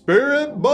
Spiritbox!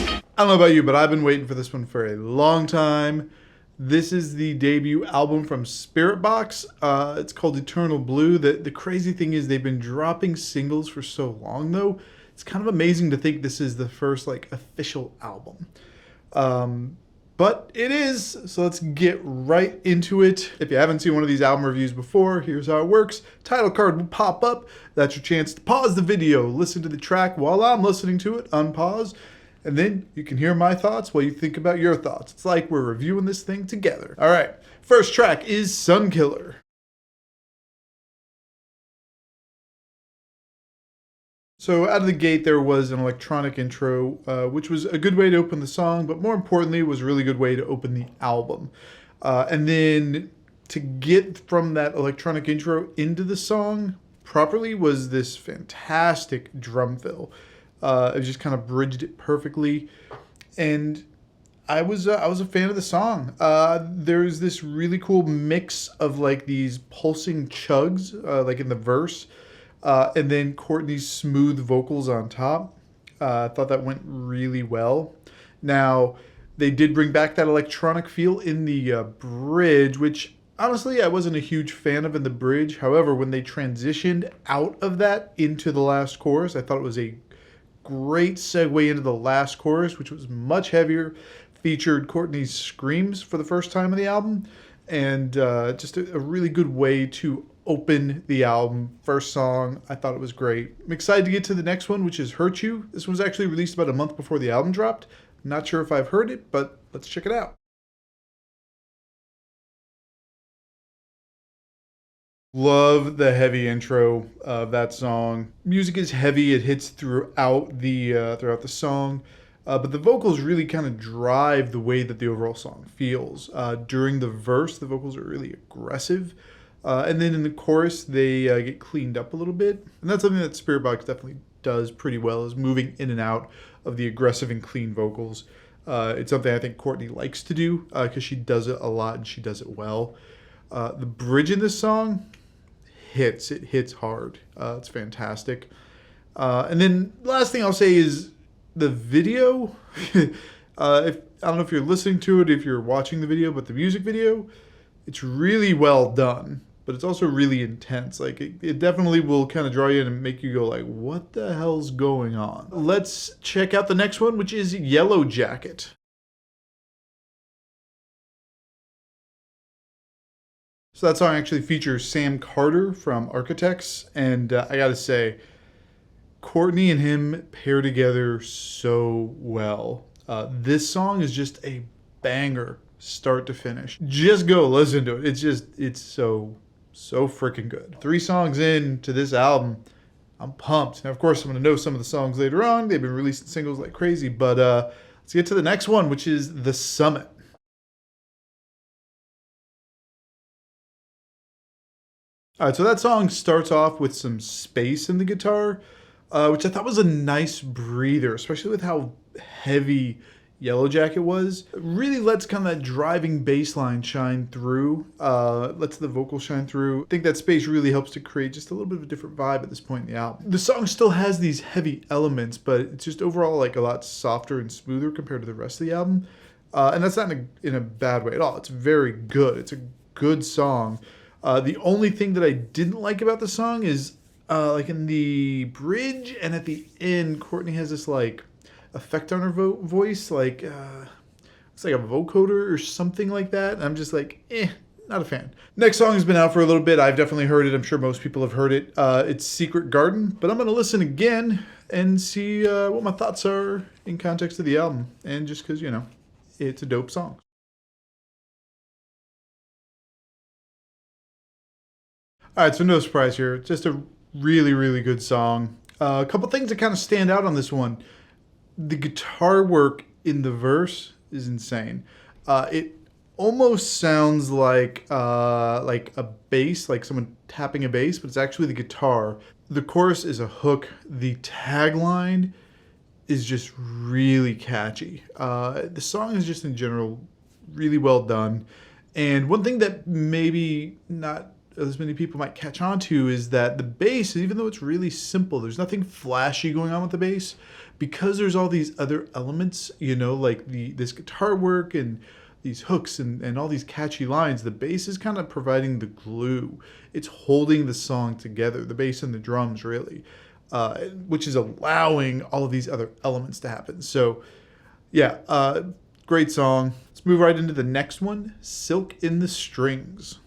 I don't know about you, but I've been waiting for this one for a long time. This is the debut album from Spiritbox. It's called Eternal Blue. The crazy thing is they've been dropping singles for so long, though. It's kind of amazing to think this is the first official album. But it is, so let's get right into it. If you haven't seen one of these album reviews before, here's how it works. Title card will pop up. That's your chance to pause the video, listen to the track while I'm listening to it, unpause, and then you can hear my thoughts while you think about your thoughts. It's like we're reviewing this thing together. All right, first track is Sunkiller. So out of the gate, there was an electronic intro, which was a good way to open the song, but more importantly, it was a really good way to open the album. And then to get from that electronic intro into the song properly was this fantastic drum fill. It just kind of bridged it perfectly. And I was a fan of the song. There's this really cool mix of these pulsing chugs, in the verse, and then Courtney's smooth vocals on top. I thought that went really well. Now, they did bring back that electronic feel in the bridge, which honestly I wasn't a huge fan of in the bridge. However, when they transitioned out of that into the last chorus, I thought it was a great segue into the last chorus, which was much heavier, featured Courtney's screams for the first time in the album, and just a really good way to open the album. First song, I thought it was great. I'm excited to get to the next one, which is Hurt You. This was actually released about a month before the album dropped. Not sure if I've heard it, but let's check it out. Love the heavy intro of that song. Music is heavy. It hits throughout the song. But the vocals really kind of drive the way that the overall song feels. During the verse, the vocals are really aggressive. And then in the chorus, they get cleaned up a little bit. And that's something that Spiritbox definitely does pretty well, is moving in and out of the aggressive and clean vocals. It's something I think Courtney likes to do because she does it a lot and she does it well. The bridge in this song hits. It hits hard. It's fantastic. And then last thing I'll say is the video. I don't know if you're listening to it, if you're watching the video, but the music video, it's really well done. But it's also really intense. It definitely will kind of draw you in and make you go what the hell's going on? Let's check out the next one, which is YELLOWJACKET. So that song actually features Sam Carter from Architects, and I gotta say, Courtney and him pair together so well. This song is just a banger, start to finish. Just go listen to it. It's so freaking good. 3 songs into this album, I'm pumped. Now, of course, I'm gonna know some of the songs later on. They've been releasing singles like crazy, but let's get to the next one, which is The Summit. All right, so that song starts off with some space in the guitar, which I thought was a nice breather, especially with how heavy YELLOWJACKET was. It really lets kind of that driving bass line shine through, lets the vocal shine through. I think that space really helps to create just a little bit of a different vibe at this point in the album. The song still has these heavy elements, but it's just overall a lot softer and smoother compared to the rest of the album. And that's not in a bad way at all. It's very good. It's a good song. The only thing that I didn't like about the song is in the bridge and at the end, Courtney has this effect on her voice, it's like a vocoder or something like that. And I'm just not a fan. Next song has been out for a little bit. I've definitely heard it. I'm sure most people have heard it. It's Secret Garden, but I'm gonna listen again and see what my thoughts are in context of the album, and just because it's a dope song. All right, so no surprise here. Just a really, really good song. A couple things that kind of stand out on this one. The guitar work in the verse is insane. It almost sounds like a bass, like someone tapping a bass, but it's actually the guitar. The chorus is a hook. The tagline is just really catchy. The song is just in general really well done. And one thing that maybe not as many people might catch on to is that the bass, even though it's really simple, there's nothing flashy going on with the bass, because there's all these other elements, you know, like this guitar work and these hooks and all these catchy lines. The bass is kind of providing the glue. It's holding the song together, the bass and the drums really, which is allowing all of these other elements to happen. So yeah, great song. Let's move right into the next one, Silk in the Strings.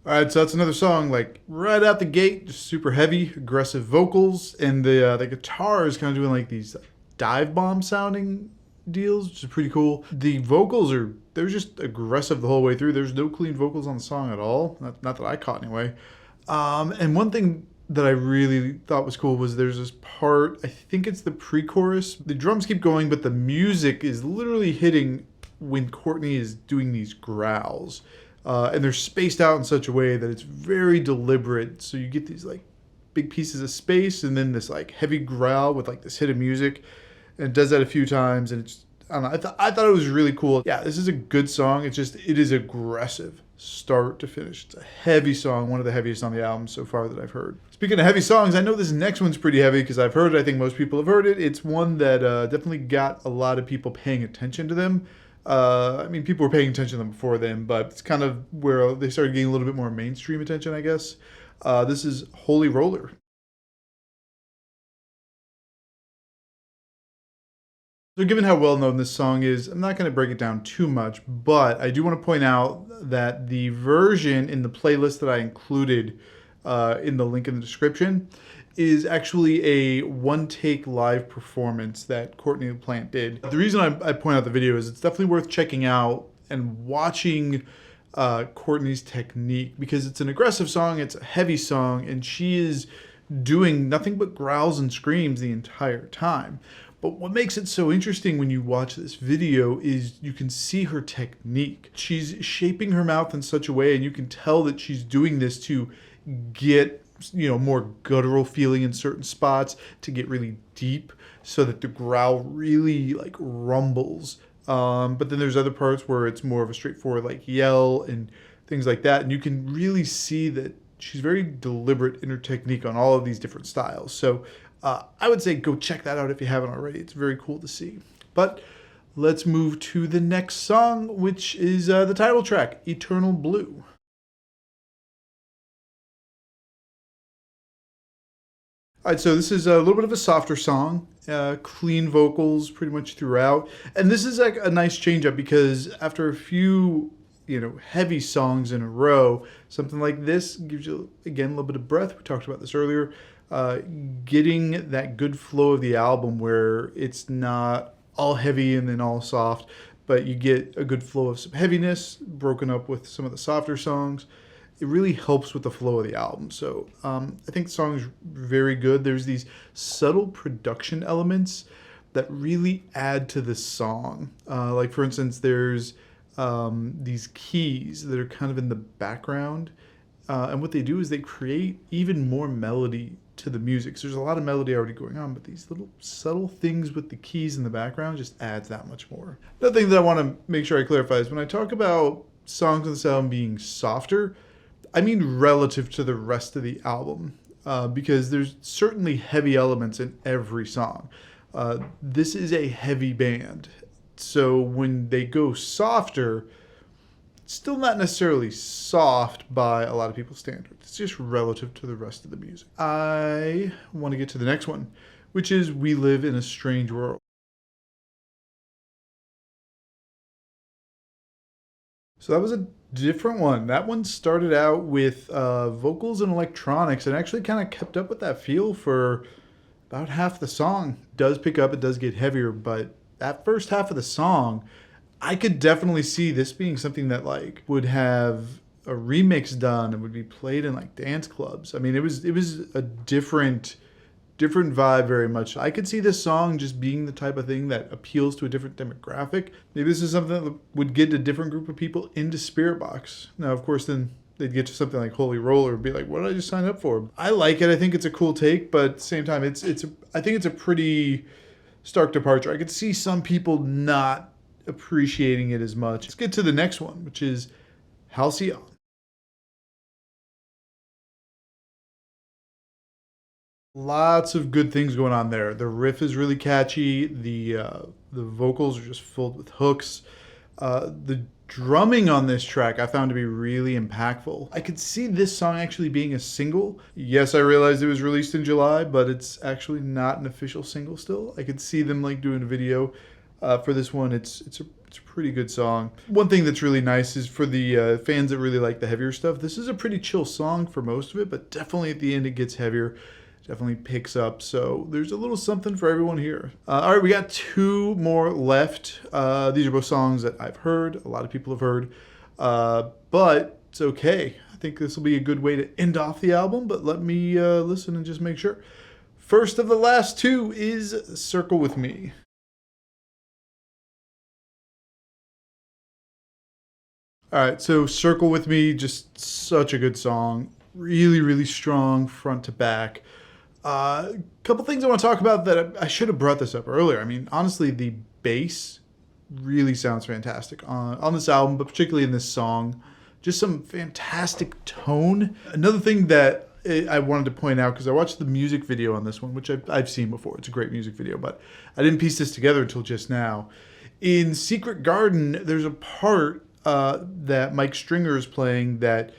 All right, so that's another song, like right out the gate, just super heavy, aggressive vocals, and the guitar is kind of doing like these dive bomb sounding deals, which is pretty cool. The vocals they're just aggressive the whole way through. There's no clean vocals on the song at all, not that I caught anyway. And one thing that I really thought was cool was there's this part, I think it's the pre-chorus. The drums keep going, but the music is literally hitting when Courtney is doing these growls. And they're spaced out in such a way that it's very deliberate. So you get these like big pieces of space and then this like heavy growl with like this hit of music. And it does that a few times. And it's, I don't know, I thought it was really cool. Yeah, this is a good song. It is aggressive start to finish. It's a heavy song, one of the heaviest on the album so far that I've heard. Speaking of heavy songs, I know this next one's pretty heavy because I've heard it. I think most people have heard it. It's one that definitely got a lot of people paying attention to them. I mean, people were paying attention to them before then, but it's kind of where they started getting a little bit more mainstream attention, I guess. This is Holy Roller. So given how well known this song is, I'm not going to break it down too much, but I do want to point out that the version in the playlist that I included in the link in the description is actually a one-take live performance that Courtney LaPlante did. The reason I point out the video is it's definitely worth checking out and watching Courtney's technique, because it's an aggressive song, it's a heavy song, and she is doing nothing but growls and screams the entire time. But what makes it so interesting when you watch this video is you can see her technique. She's shaping her mouth in such a way, and you can tell that she's doing this to get, you know, more guttural feeling in certain spots, to get really deep so that the growl really like rumbles. But then there's other parts where it's more of a straightforward like yell and things like that. And you can really see that she's very deliberate in her technique on all of these different styles. So I would say go check that out if you haven't already. It's very cool to see. But let's move to the next song, which is the title track, Eternal Blue. All right, so this is a little bit of a softer song, clean vocals pretty much throughout. And this is like a nice change up because after a few, you know, heavy songs in a row, something like this gives you, again, a little bit of breath. We talked about this earlier. Getting that good flow of the album where it's not all heavy and then all soft, but you get a good flow of some heaviness broken up with some of the softer songs. It really helps with the flow of the album. So I think the song is very good. There's these subtle production elements that really add to the song. Like for instance, there's these keys that are kind of in the background. And what they do is they create even more melody to the music. So there's a lot of melody already going on, but these little subtle things with the keys in the background just adds that much more. Another thing that I want to make sure I clarify is when I talk about songs on this album being softer, I mean relative to the rest of the album, because there's certainly heavy elements in every song. This is a heavy band, so when they go softer, it's still not necessarily soft by a lot of people's standards. It's just relative to the rest of the music. I want to get to the next one, which is We Live in a Strange World. So that was a different one. That one started out with vocals and electronics and actually kind of kept up with that feel for about half the song. It does pick up, it does get heavier, but that first half of the song, I could definitely see this being something that like would have a remix done and would be played in like dance clubs. I mean, it was a different vibe very much. I could see this song just being the type of thing that appeals to a different demographic. Maybe this is something that would get a different group of people into Spiritbox. Now, of course, then they'd get to something like Holy Roller and be like, what did I just sign up for? I like it. I think it's a cool take, but at the same time, I think it's a pretty stark departure. I could see some people not appreciating it as much. Let's get to the next one, which is Halcyon. Lots of good things going on there. The riff is really catchy. The vocals are just filled with hooks. The drumming on this track I found to be really impactful. I could see this song actually being a single. Yes, I realized it was released in July, but it's actually not an official single still. I could see them like doing a video for this one. It's a pretty good song. One thing that's really nice is for the fans that really like the heavier stuff, this is a pretty chill song for most of it, but definitely at the end it gets heavier. Definitely picks up, so there's a little something for everyone here. All right, we got two more left. These are both songs that I've heard, a lot of people have heard, but it's okay. I think this will be a good way to end off the album, but let me listen and just make sure. First of the last two is Circle With Me. All right, so Circle With Me, just such a good song. Really, really strong front to back. Couple things I want to talk about that I should have brought this up earlier. I mean, honestly, the bass really sounds fantastic on this album, but particularly in this song. Just some fantastic tone. Another thing that I wanted to point out, because I watched the music video on this one, which I've seen before. It's a great music video, but I didn't piece this together until just now. In Secret Garden, there's a part that Mike Stringer is playing that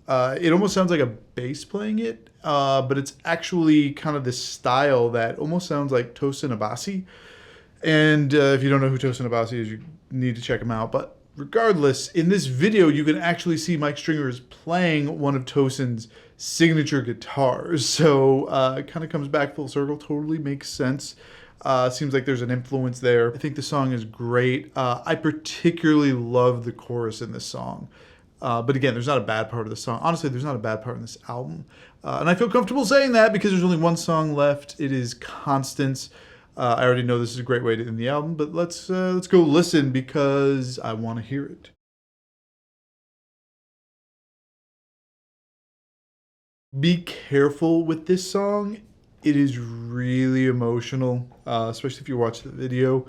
it almost sounds like a bass playing it, but it's actually kind of this style that almost sounds like Tosin Abasi. And if you don't know who Tosin Abasi is, you need to check him out. But regardless, in this video, you can actually see Mike Stringer is playing one of Tosin's signature guitars. So it kind of comes back full circle, totally makes sense. Seems like there's an influence there. I think the song is great. I particularly love the chorus in this song. But again, there's not a bad part of the song. Honestly, there's not a bad part in this album. And I feel comfortable saying that because there's only one song left. It is Constance. I already know this is a great way to end the album, but let's go listen because I want to hear it. Be careful with this song. It is really emotional, especially if you watch the video.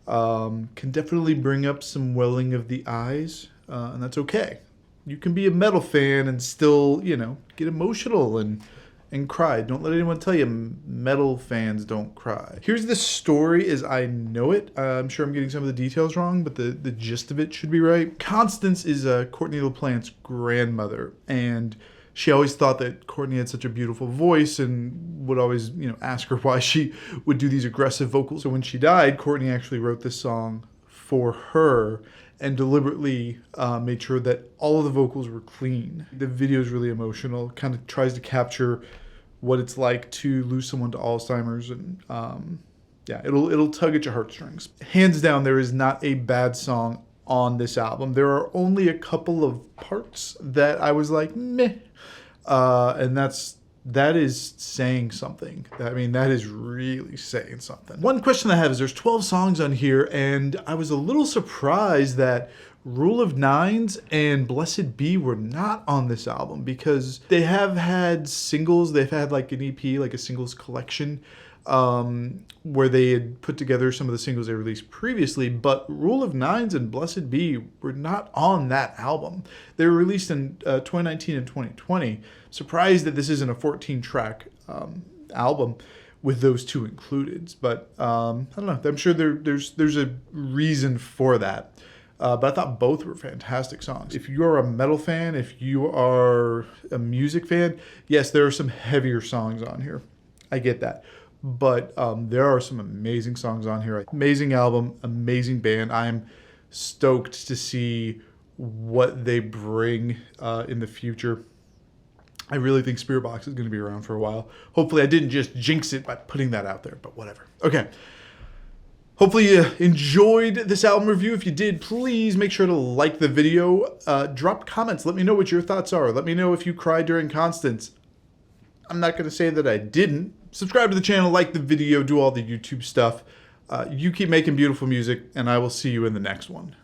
Can definitely bring up some welling of the eyes, and that's okay. You can be a metal fan and still, get emotional and cry. Don't let anyone tell you metal fans don't cry. Here's the story as I know it. I'm sure I'm getting some of the details wrong, but the gist of it should be right. Constance is Courtney LaPlante's grandmother, and she always thought that Courtney had such a beautiful voice and would always, ask her why she would do these aggressive vocals. So when she died, Courtney actually wrote this song for her and deliberately made sure that all of the vocals were clean. The video is really emotional, kind of tries to capture what it's like to lose someone to Alzheimer's, and it'll tug at your heartstrings. Hands down, there is not a bad song on this album. There are only a couple of parts that I was like, meh, and that is saying something. That is really saying something. One question I have is there's 12 songs on here, and I was a little surprised that Rule of Nines and Blessed Be were not on this album, because they have had singles. They've had like an EP, like a singles collection, where they had put together some of the singles they released previously, but Rule of Nines and Blessed Be were not on that album. They were released in 2019 and 2020. Surprised that this isn't a 14-track album with those two included, but I don't know. I'm sure there's a reason for that. But I thought both were fantastic songs. If you're a metal fan, if you are a music fan, yes, there are some heavier songs on here. I get that. But there are some amazing songs on here. Amazing album, amazing band. I'm stoked to see what they bring in the future. I really think Spiritbox is going to be around for a while. Hopefully I didn't just jinx it by putting that out there, but whatever. Okay. Hopefully you enjoyed this album review. If you did, please make sure to like the video. Drop comments. Let me know what your thoughts are. Let me know if you cried during Constance. I'm not going to say that I didn't. Subscribe to the channel, like the video, do all the YouTube stuff. You keep making beautiful music, and I will see you in the next one.